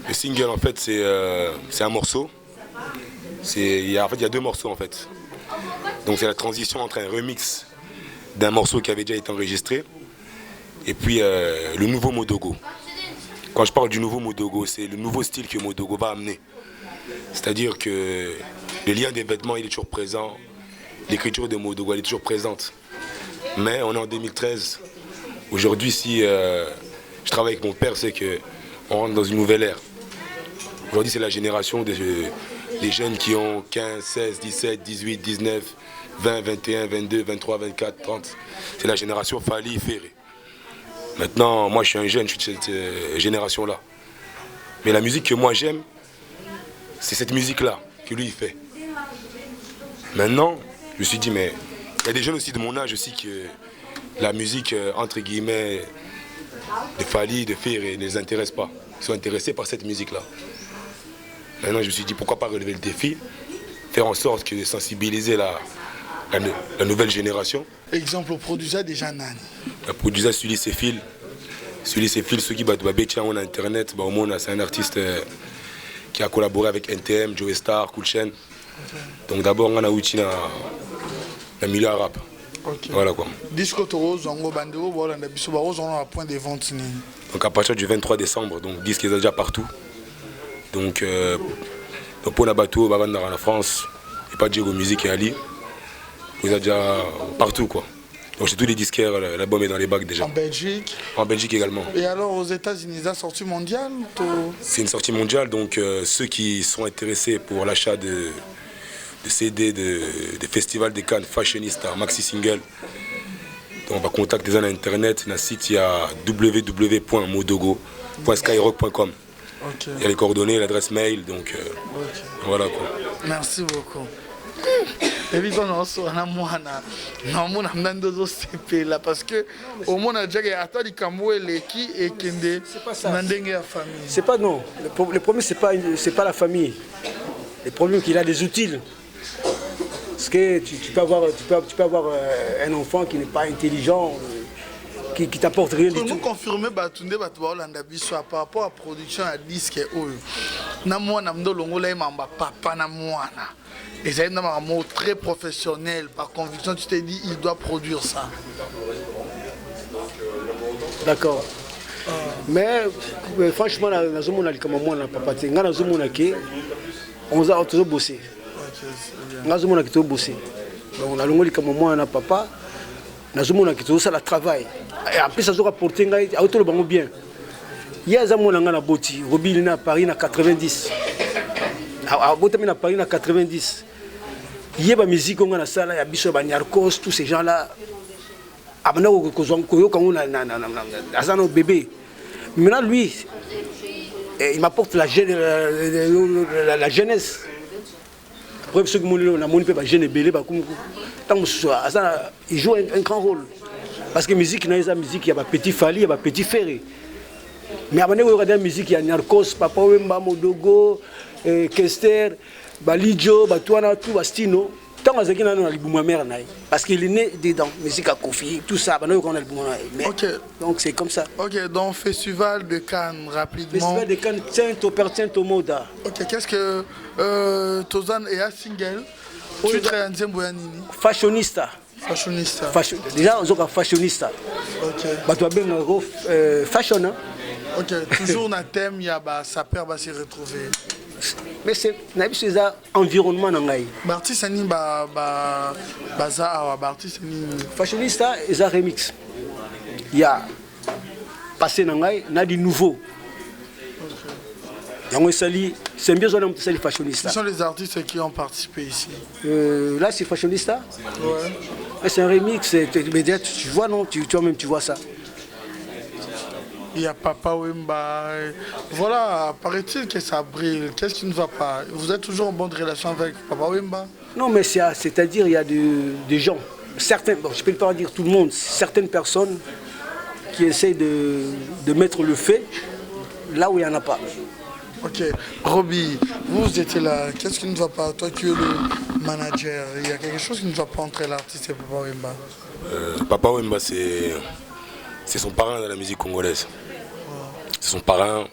Le single, en fait, c'est un morceau. Il y a deux morceaux, en fait. Donc, c'est la transition entre un remix d'un morceau qui avait déjà été enregistré et puis le nouveau Modogo. Quand je parle du nouveau Modogo, c'est le nouveau style que Modogo va amener. C'est-à-dire que le lien des vêtements, il est toujours présent. L'écriture de Modogo, elle est toujours présente. Mais on est en 2013. Aujourd'hui, si je travaille avec mon père, c'est qu'on rentre dans une nouvelle ère. Aujourd'hui, c'est la génération des jeunes qui ont 15, 16, 17, 18, 19, 20, 21, 22, 23, 24, 30. C'est la génération Fali Ferré. Maintenant, moi, je suis un jeune, je suis de cette génération-là. Mais la musique que moi j'aime, c'est cette musique-là que lui il fait. Maintenant, je me suis dit, mais il y a des jeunes aussi de mon âge aussi que la musique, entre guillemets, de Fali, de Ferré ne les intéresse pas. Ils sont intéressés par cette musique-là. Maintenant, je me suis dit, pourquoi pas relever le défi, faire en sorte de sensibiliser la nouvelle génération. Exemple, au produiseur déjà Nani. Le produiseur Sully Sefil. Sully Sefil, ceux qui battent on a Internet, c'est un artiste qui a collaboré avec NTM, Joe Star, Cool Chain. Donc d'abord, on a outil dans le milieu arabe. Okay. Voilà quoi. Disco Toro, Zongo Bandero, voilà, on a un point de vente. Donc à partir du 23 décembre, donc disque est déjà partout. Donc pour la bateau, dans la France, et pas Diego Music et Ali, vous êtes déjà partout quoi. Donc c'est tous les disquaires, l'album est dans les bacs déjà. En Belgique? En Belgique également. Et alors aux États-Unis, la sortie mondiale? C'est une sortie mondiale, donc ceux qui sont intéressés pour l'achat de CD de Festival des Cannes, Fashionista, Maxi Single, donc on va contacter les gens à internet, dans le site il y a www.modogo.skyrock.com. Okay. Il y a les coordonnées, l'adresse mail, donc voilà quoi. Merci beaucoup. Parce que au monde a déjà attendu qui et Kende famille. C'est pas non. Le problème c'est pas la famille. Le problème c'est qu'il a des outils. Parce que tu peux avoir un enfant qui n'est pas intelligent, qui t'apporte rien du tout. Nous confirmer Batunde Batoualanda Biso par rapport à la production à disque na mwana mdolongo la mamba papa na mwana. Et c'est un mot très professionnel. Par conviction, tu t'es dit, il doit produire ça. D'accord. Mais franchement, on a comme moi, papa, on a toujours bossé. On a toujours bossé. On a le comme moi, on a papa. On a toujours ça le travail. Et après, ça a apporté tout le bon bien. Il y a des gens qui ont botti. Robin à Paris en 90. À Paris en 90. Il y a des musiques qui ont salle, il y a Bishop Banyarkos, tous ces gens-là. Bébé. Maintenant, lui, il m'apporte la jeunesse. Après, ceux qui m'ont dit, il joue un grand rôle. Parce que la musique, il y a petit Fali, il y a petit Ferré. Mais après, il y a des musiques, il y a Narcos, Papa Wemba, Modogo, Kester, Balijo, Batuana, tout Bastino. Parce qu'il est né dedans, musique à Kofi, tout ça. Donc c'est comme ça. Ok, donc Festival de Cannes, rapidement. Festival de Cannes, tiens au Moda. Ok, qu'est-ce que Tozan est un single? Tu es un Zembouyanini. Fashionista. Fashionista. Déjà, on a fashionista. Ok. Tu as bien fashion. Ok, toujours dans le thème, il y a sa peur va se retrouver. Mais c'est un environnement. L'artiste est fashionista est un remix. Il y a passé dans il y a du nouveau. C'est bien ça les fashionistas. Ce sont les artistes qui ont participé ici. Là c'est fashionista. Ouais. C'est un remix. Tu vois non, toi-même tu vois ça. Il y a Papa Wemba. Voilà, paraît-il que ça brille. Qu'est-ce qui ne va pas? Vous êtes toujours en bonne relation avec Papa Wemba? Non, mais c'est-à-dire il y a des gens, certains, bon, je ne peux pas dire tout le monde, certaines personnes qui essayent de mettre le fait là où il n'y en a pas. Ok. Roby, vous étiez là. Qu'est-ce qui ne va pas? Toi qui es le manager, il y a quelque chose qui ne va pas entre l'artiste et Papa Wemba? Papa Wemba, c'est son parrain dans la musique congolaise. C'est son parrain.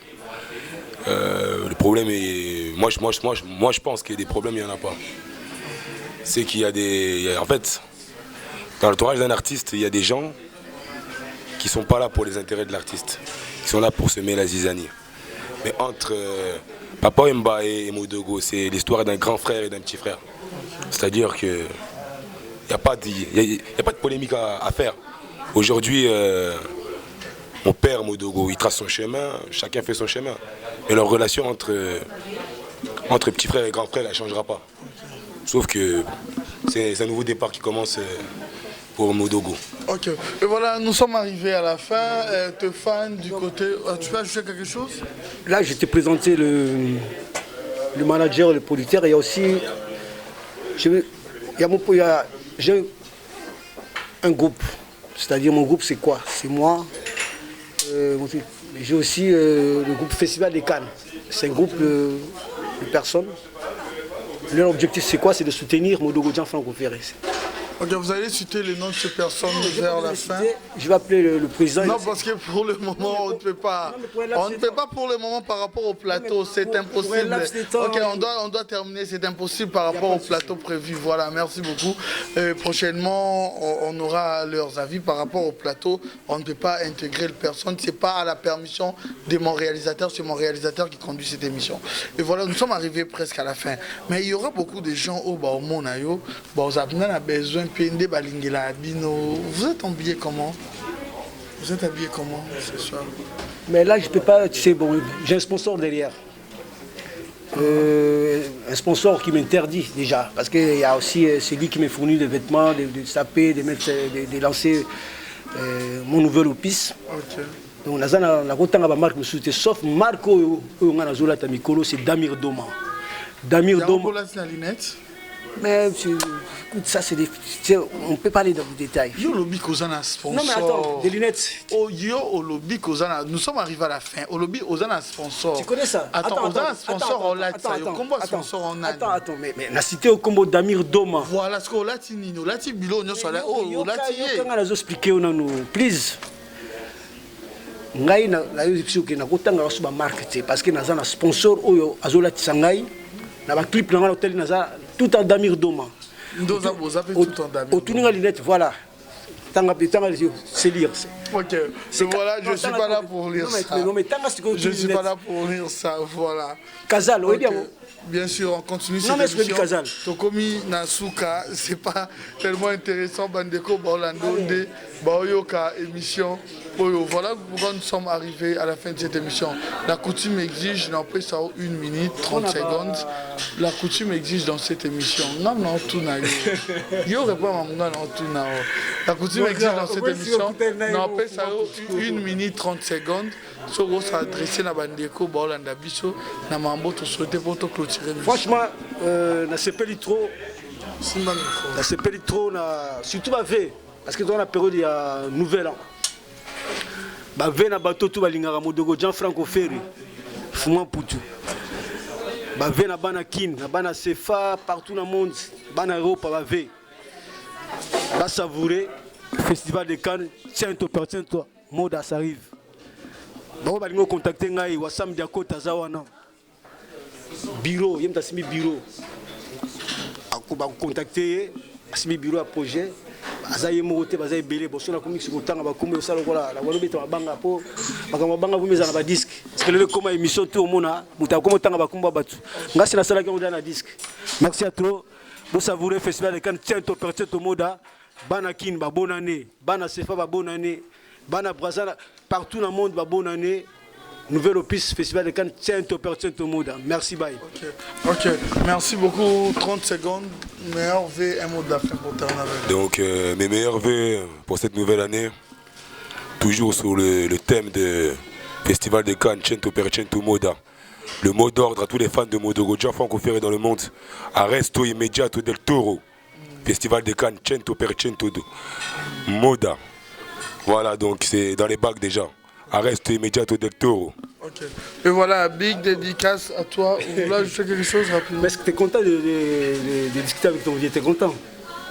Le problème est... Moi, je pense qu'il y a des problèmes, il n'y en a pas. C'est qu'il y a des... En fait, dans l'entourage d'un artiste, il y a des gens qui ne sont pas là pour les intérêts de l'artiste. Qui sont là pour semer la zizanie. Mais entre Papa Wemba et Modogo, c'est l'histoire d'un grand frère et d'un petit frère. C'est-à-dire qu'il n'y a pas de polémique à faire. Aujourd'hui, mon père Modogo, il trace son chemin, chacun fait son chemin. Et leur relation entre petit frère et grand frère, elle ne changera pas. Sauf que c'est un nouveau départ qui commence pour Modogo. Ok, et voilà, nous sommes arrivés à la fin. Te fan du côté... Tu veux ajouter quelque chose? Là, je t'ai présenté le manager, le producteur. Il y a aussi... J'ai un groupe. C'est-à-dire mon groupe c'est quoi? C'est moi. J'ai aussi le groupe Festival de Cannes. C'est un groupe de personnes. Leur objectif c'est quoi? C'est de soutenir Modogo Jean Franco Ferré. Ok, vous allez citer les noms de ces personnes vers la fin. Je vais appeler le président. Non, parce que pour le moment, on ne peut pas. On ne peut pas pour le moment par rapport au plateau, c'est impossible. Ok, on doit terminer, c'est impossible par rapport au plateau prévu. Voilà, merci beaucoup. Prochainement, on aura leurs avis par rapport au plateau. On ne peut pas intégrer le personne, c'est pas à la permission de mon réalisateur, c'est mon réalisateur qui conduit cette émission. Et voilà, nous sommes arrivés presque à la fin. Mais il y aura beaucoup de gens au Monayo. Vous avez besoin. Vous êtes habillé comment? Vous êtes habillé comment ce soir? Mais là, je peux pas, tu sais, bon, j'ai un sponsor derrière. Un sponsor qui m'interdit déjà. Parce qu'il y a aussi celui qui m'a fourni des vêtements, de saper, de lancer mon nouvel opus. Okay. Donc, on a marque, sauf Marco, c'est Damir Doma. Damir Doma. Mais écoute, ça c'est des... On ne peut pas aller dans les détails. Yo lobby Kozana sponsor. Non mais attends, des lunettes. Oh yo lobby Kozana, nous sommes arrivés à la fin. Au lobby Kozana sponsor. Tu connais ça? Attends, Ozana sponsor on l'a dit. Comment sponsor on a? Attends, mais la cité au combo Damir Doma. Voilà ce qu'on l'a dit Nino, l'a dit Bilo, on soit là. Oh, on l'a dit. Quand on a expliqué on a nous, please. ngai na yo ki na kotanga so ba marketing parce que naza na sponsor oyo azola tisangai na ba clip na ngala hotel naza tout en Damir Doma ndoza boza pe tout en Damir otuninga lunette voilà tanga c'est lire OK voilà je suis pas là pour lire ça non mais tanga je suis pas là pour lire ça voilà Kazal oui bien sûr on continue cette émission Tokomi Nasuka c'est pas tellement intéressant Bandeko Orlando de Baoyoka émission voilà pourquoi nous sommes arrivés à la fin de cette émission. La coutume exige, non plus ça 1 minute 30 secondes. La coutume exige dans cette émission. Non tout na yo répond à mon non tout na. La coutume exige dans cette émission. Non plus ça 1 minute 30 secondes. Soko s'adresser na Bandeko Orlando biso na mambo to souhaiter pour to clôturer. Franchement na sepeli trop. Na sepeli trop na surtout ba ve parce que dans la période il y a nouvel an. Ba vena bato tout balingara modogo Jean-Franco Ferry Fuma Poutou ba vena bana kin na bana sefa partout dans le monde bana Europe ba ve ba savourer festival de Cannes tiens toi Moda ça arrive ba balingo contacter ngai wasam diako tazawana bureau yemta simi bureau akuba contacter asimi bureau à projet azaye moté bazaye belé boso na komiki kotanga ba kombe osala kola la walobi to banga po bakama banga vumeza na ba disque parce que le comme émission tout mona muta komo tanga ba komba batu ngasi na sala ko na disque merci à toi bo savourer festival de Cannes tiens to percent to moda bana kin ba bonne année bana sefa ba bonne année bana brazza partout dans le monde ba bonne année. Nouvelle opus festival de Cannes tiens to percent to moda merci bye. OK merci beaucoup 30 secondes. Meilleur vœu, un mot d'affaire pour terminer. Donc mes meilleurs vœux pour cette nouvelle année, toujours sur le thème de Festival de Cannes, Cento per Cento Moda. Le mot d'ordre à tous les fans de Modogo Gianfranco Ferry dans le monde, Arresto Immediato del Toro. Festival de Cannes, Cento per Cento Moda. Voilà, donc c'est dans les bacs déjà. Arresto Immediato del Toro. OK. Et voilà, big dédicace à toi. Là, je fais quelque chose rapidement. Est-ce que tu es content de discuter avec ton vieux? Tu es content?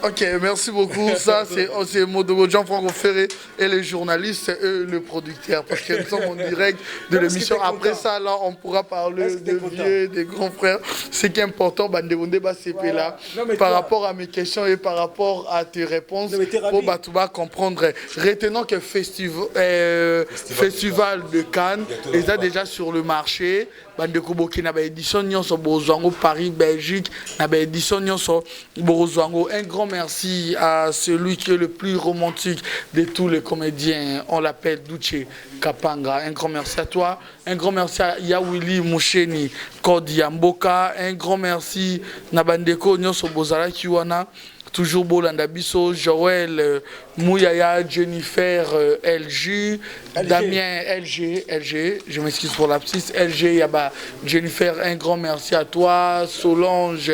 OK, merci beaucoup. Ça, c'est Modogo Gianfranco Ferry et les journalistes, c'est eux le producteur. Parce que nous sommes en direct de l'émission. Après ça, là, on pourra parler de vieux, des grands frères. Ce qui est important, c'est là, par rapport à mes questions et par rapport à tes réponses, pour Batouba comprendre. Retenons que festival de Cannes est déjà sur le marché. Bandeko Boki na ba édition nyonso bozwango Paris Belgique na ba édition nyonso bozwango. Un grand merci à celui qui est le plus romantique de tous les comédiens, on l'appelle Duche Kapanga. Un grand merci à toi, un grand merci à Yawili Moucheni Kodi Yamboka, un grand merci na bandeko nyonso bozala kiwana. Toujours Bolanda Bisso, Joël Mouyaya, Jennifer LG, Damien LG, je m'excuse pour l'abscisse, LG Yaba, Jennifer, un grand merci à toi, Solange,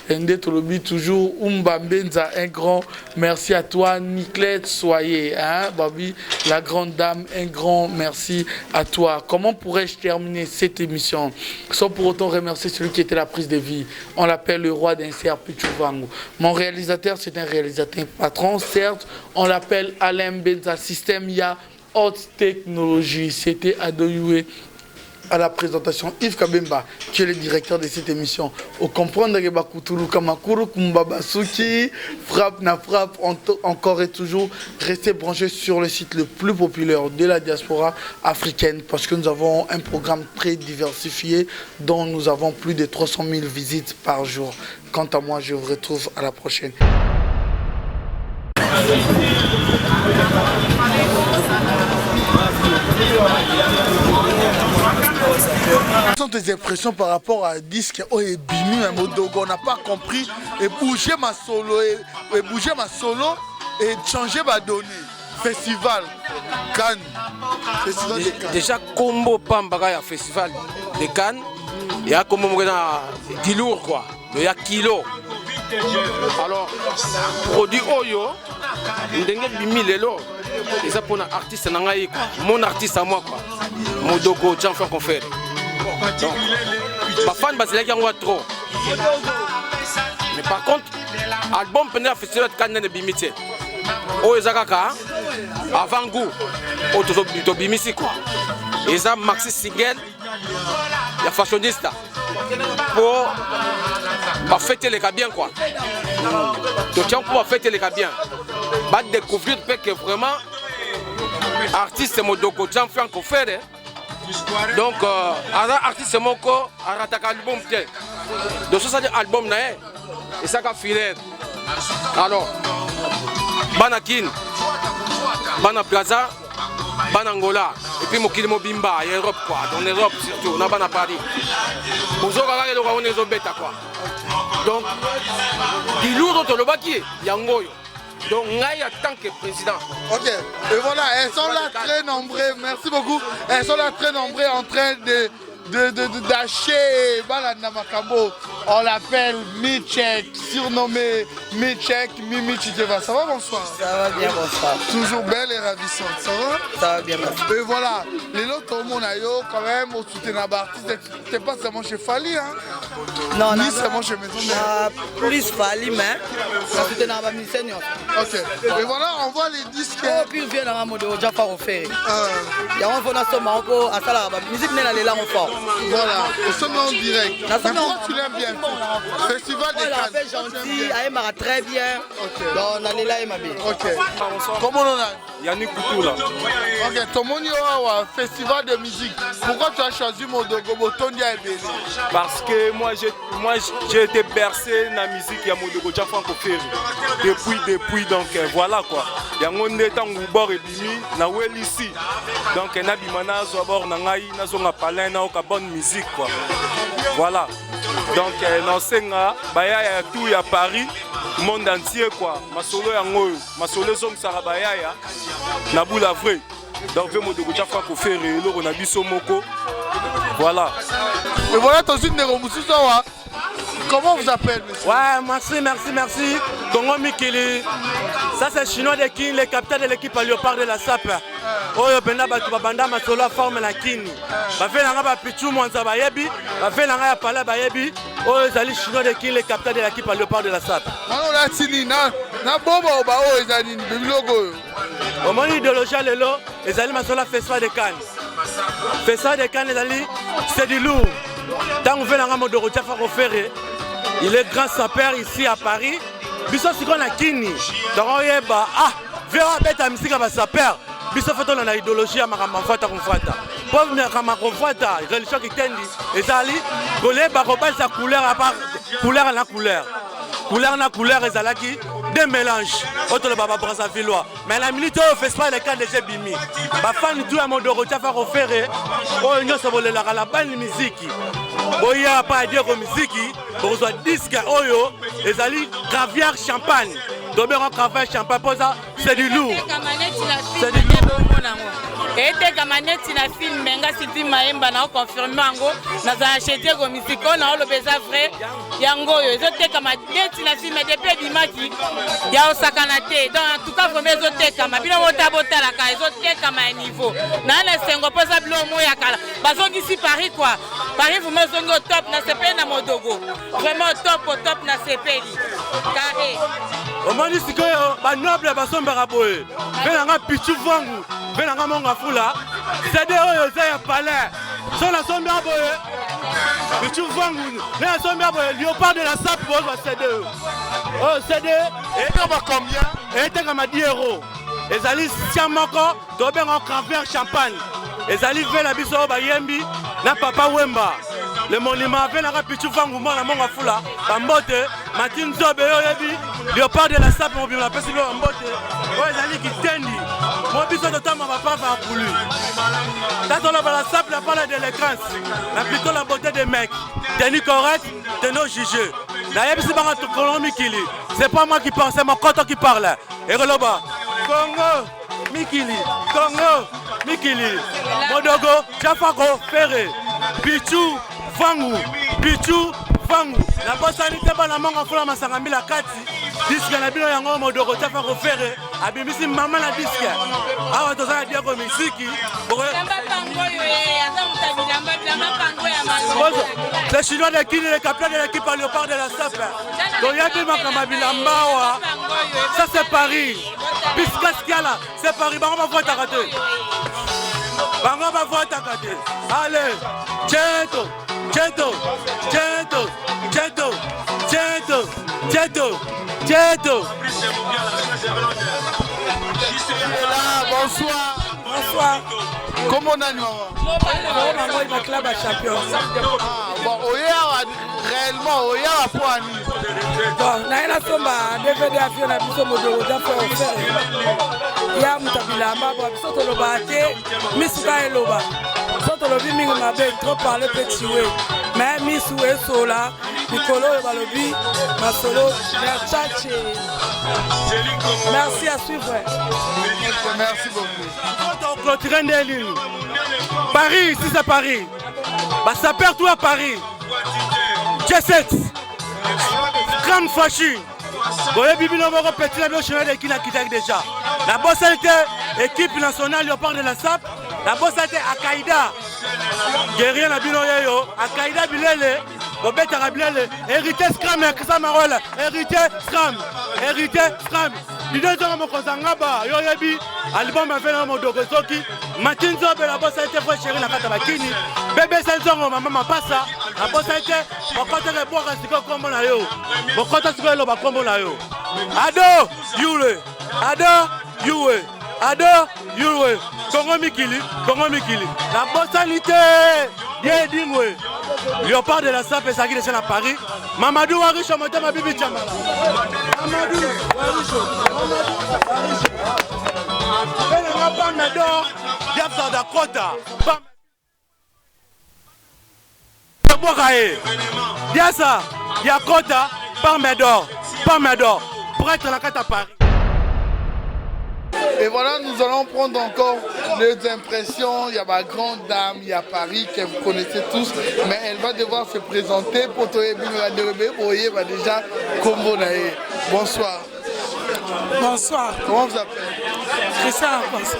Ndé Tolobi, toujours Umba Benza, un grand merci à toi, Niclette Soyer, hein, Babi, la grande dame, un grand merci à toi. Comment pourrais-je terminer cette émission sans pour autant remercier celui qui était la prise de vie? On l'appelle le roi d'Inser Pichuvango. Mon réalisateur, c'est un réalisateur patron, certes, on l'appelle Alain Benza System, il y a haute technologie. C'était Adoyoué à la présentation, Yves Kabemba, qui est le directeur de cette émission. Au comprendre que Bakuturu Kamakuru, Kumbabasuki, frappe na frappe, encore et toujours, restez branchés sur le site le plus populaire de la diaspora africaine, parce que nous avons un programme très diversifié, dont nous avons plus de 300 000 visites par jour. Quant à moi, je vous retrouve à la prochaine. Quelles sont tes impressions par rapport à un disque et Bimi, un Modogo? On n'a pas compris. Et bouger ma solo et changer ma donnée. Festival Cannes. Festival de Cannes. Déjà, combo Pambagaya Festival de Cannes. Il y a comme du lourd quoi. Il y a kilo. Alors, produit Oyo, Bimi Lelo. Et ça pour un artiste, mon artiste à moi quoi. Modogo, Jean-Franco Ferry. Ma fan base là qui en trop. Mais par contre, album pendant le festival de Cannes de Bimité. Oh Ezakaka, avant-goût tobimisi quoi eza maxi single ya fashionista po bafeteleka bien quoi totian po bafeteleka bien badécouvrir mpe que vraiment artiste modoko tian franco fere donc aza artiste moko arataka album te donc sosali album na ye esaka filaire alors bana kin bana plaza bana Angola et puis mokili mobimba en Europe quoi en Europe surtout na bana Paris bozokaka eloko on ezobeta quoi donc dilourdo tolobaki yangoyo donc ngai en tant que président. Ok, et voilà, elles sont là très nombreuses, merci beaucoup, elles sont là très nombreuses en train d'acheter Balanda Makambo. On l'appelle Michek, surnommé Michek, Mimi Chikeva. Ça va, bonsoir? Ça va bien, bonsoir. Toujours belle et ravissante, ça va? Ça va bien, merci. Et voilà, les autres monayo, quand même, au soutien d'artiste, t'es pas seulement chez Fali, hein? Non, ni seulement chez Maison Mère. Plus Fali, mais ça soutient dans la mission. Ok, et voilà, on voit les disques. Oh, puis vient dans la mode de Jaffa Offeré. Il y a un fond dans ce moment, à ça, la musique n'est pas là en fort. Voilà, au sommet en direct. Mais pourquoi tu l'aimes bien? Festival des Cannes. Elle est gentille, elle m'a très bien. Donc on allait là et m'a bien. Ok. Comment on a? Yannick Koutoula. Ok, ton moni festival de musique. Pourquoi tu as choisi Modogo Botondia et Béni? Parce que moi j'ai été bercé dans la musique ya Modogo Franco Ferry. Depuis donc voilà quoi. Yango ndeta ngubor et bimi na wel ici. Donc na bimana zo bord na ngai na zo ngapala na ka bonne musique quoi. Voilà. Donc dans senga baya ya tout ya Paris, monde entier quoi. Masolo yango, masolo zong sarabaya ya na boula vrai. Donc ve Modogo Franco Ferry lo na biso moko. Voilà. Et voilà ton signe de Romususawa. Comment vous appelez, monsieur? Ouais, merci. Congo Mikili. Ça c'est chinois de King, le capitaine de l'équipe à Léopard de la SAP. Oyo benda batu babanda masolo forme la King. Ba fait nanga ba pichu mwanza ba yebi, ba fait nanga ya pala ba yebi. Oyo zali chinois de King, le capitaine de l'équipe à Léopard de la SAP. Mano la tini na bobo ba o ezali ni logo. Au moment idéologie lelo, ezali masolo festival de Cannes. Festival de Cannes ezali c'est du lourd. Tant on veut la Modogo Franco Ferry. Il est grand sapeur ici à Paris. Biso sikon na Kini. Donc on yeba vera beta musique ba sapeur. Biso fait on a idéologie à makamba fata konfata. Pauvre makamba konfata, religion qui tendi. Ezali golé ba robal sa couleur à part couleur na couleur. Couleur na couleur ezalaki des mélanges. Autre le baba Brazzavillois. Mais la minute au festival les cas déjà bimi. Ba fan tout à Modogo Franco Ferry. Oh nyo so voler la bonne musique. Boya pas dire que musique, pour un disque oyo, les ali caviar champagne. Domero caviar champagne, c'est du lourd. C'est du lourd. Et maneti na film menga Sylvie Maemba na confirmer ngo na za acheter ko misiko na lo beza vrai yango yo ezoteka maneti na film depuis dimaki ya osakana te donc en tout cas vraiment ezoteka mabino bota la ka ezoteka ma niveau na na sengo posa bilo mo ya kala bazongi si Paris quoi Paris vous me zongo top na CP na Modogo vraiment top na CP carré au moni sikoyo ba noble basombera boye benanga pichu vangu benanga monga fula c'est de oyo za palais so na sombera boye pichu vangu na sombera boye Léopard de la SAP bozo CD oh CD et va combien et kama 10 €. Ezali siamoko to benga caviar champagne ezali vela biso ba yembi na papa Wemba le monument venanga pichu vangu mona monga fula bambote Martin Zobe yebi Léopard de la SAP mobile la pesi lo mbote o ezali kitendi mo biso to tama papa va poulu tato la la SAP la parle d'élégance la plutôt la beauté des mecs tenue correcte de nos juges na yebi banga to Mikili c'est pas moi qui parle c'est mon compte qui parle et reloba Congo Mikili Modogo Franco Ferry Pichu Vangu la bosani te bana monga fula masanga mila kati disque na bino yango Modogo Franco Ferry abimisi mama na disque awa to za dia ko misiki le chinois de Kini le capitaine de l'équipe à Léopard de la SAP to yabi makama bilambawa Ça c'est Paris. Puisque ce qu'il y a là, c'est Paris. Bango va voir ta raté. Bango va voir ta raté. Allez, Tcheto, Tcheto, Tcheto, Tcheto, Tcheto, Tcheto, Tcheto. Bonsoir. Bonsoir. Comment on a nous? Maman, il va club à champion. Bon, réellement, on y a pour Annie. Bon, naina somba DVD afio na biso modoro da fa ofere. Ya mutabila mabo biso to loba te, misuka eloba. Soto lobi mingi mabe trop parler petit we. Mais misu esola, Nicolo balobi, masolo, merci. Merci à suivre. Merci beaucoup. On clôturer des lignes. Paris, ici c'est Paris. Bah ça perd tout à Paris. J7. Grande fâchue. Vous voyez, Bibi Nomo petit la chemin de qui n'a quitté déjà. La bosse a été équipe nationale Léopard de la SAP. La bosse a été Akaïda. Guerrier na bino yo. Akaïda Bilele. Bobet Arabilele. Hérité Scram. Hérité Scram. Hérité Scram. L'idée de mon Kozangaba. Yo yebi. Album a fait un mot de Gosoki. Matinzo, la bosse a été fait chérie la Katabakini. Bébé Senzongo, maman passa. La bosse a été. Mon côté de boire à ce que comme on a eu. Mon côté de ce que comme on a eu. Ado, Yule. Ado, Yule. Ado, Yule. Congo Mikili. Congo Mikili. La bossalité. Bien dingwe. Léopard de la SAP et ça qui est à Paris. Mamadou Warisho, ma bibi Chamala. Mamadou Warisho. Bam Medor, Diabsa Dakota. Diasa, Yakota, Bam Medor, pour être la carte à Paris. Et voilà, nous allons prendre encore les impressions. Il y a ma grande dame, il y a Paris, que vous connaissez tous, mais elle va devoir se présenter pour toi. Déjà, Combo Nae. Bonsoir. Bonsoir. Comment vous appelez? Christian Akwasa.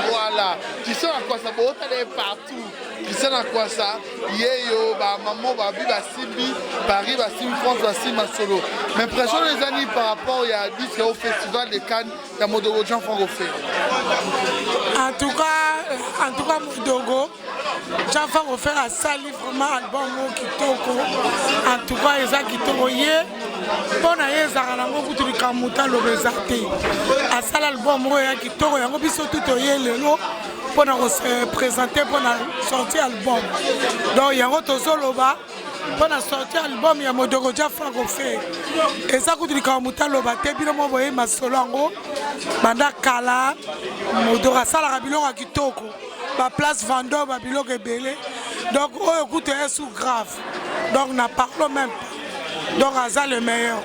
Voilà. Christian Akwasa, vous allez partout. Christian Akwasa, Yeyo, Maman, Babi, Simbi, Paris, Simbi, France, Simbi, Solo. Mais impression les années par rapport il y a 10 au Festival de Cannes, il y a Modogo Jean Franco-Fer. En tout cas, Modogo, Jean Franco-Fer a sali vraiment album Kitoko. En tout cas, ils ont Kitoko. Bon, ils ont beaucoup de Kamuta Lobezate. A sali album Kitoko, ils ont biso tout lelo pour se présenter pour sortir album. Donc, il y a un autre soloba. Pour sortir l'album, il y a Modogo Jean Franco-Fer. Et ça coûte du Kamuta Lobate, puis on voit ma solongo. Banda Kala, Modogo Sala Rabilon à Kitoko. Ma place Vendôme, Babylon et Belé. Donc, on écoute un sous grave. Donc, on n'a pas même pas. Donc, Aza le meilleur.